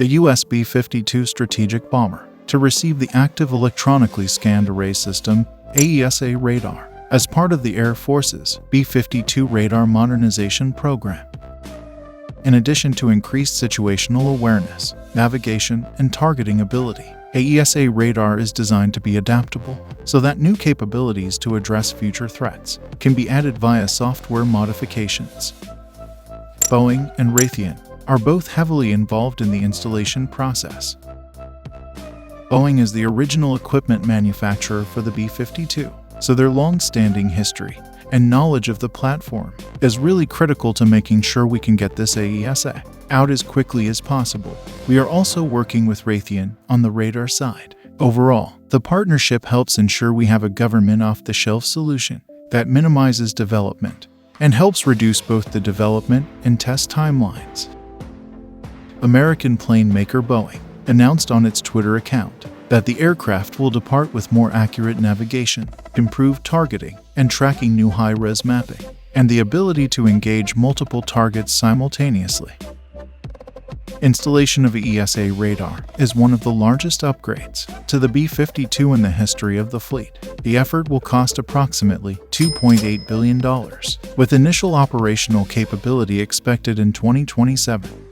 the US B-52 strategic bomber, to receive the Active Electronically Scanned Array System (AESA) radar as part of the Air Force's B-52 Radar Modernization Program. In addition to increased situational awareness, navigation, and targeting ability, AESA radar is designed to be adaptable so that new capabilities to address future threats can be added via software modifications. Boeing and Raytheon are both heavily involved in the installation process. Boeing is the original equipment manufacturer for the B-52, so their long-standing history and knowledge of the platform is really critical to making sure we can get this AESA out as quickly as possible. We are also working with Raytheon on the radar side. Overall, the partnership helps ensure we have a government off-the-shelf solution that minimizes development and helps reduce both the development and test timelines. American plane maker Boeing announced on its Twitter account that the aircraft will depart with more accurate navigation, improved targeting, and tracking new high-res mapping, and the ability to engage multiple targets simultaneously. Installation of AESA radar is one of the largest upgrades to the B-52 in the history of the fleet. The effort will cost approximately $2.8 billion, with initial operational capability expected in 2027.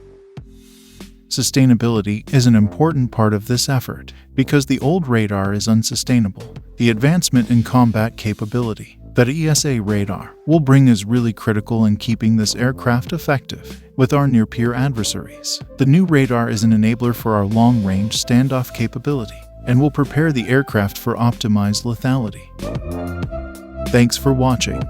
Sustainability is an important part of this effort because the old radar is unsustainable. The advancement in combat capability that AESA radar will bring is really critical in keeping this aircraft effective with our near-peer adversaries. The new radar is an enabler for our long-range standoff capability and will prepare the aircraft for optimized lethality. Thanks for watching.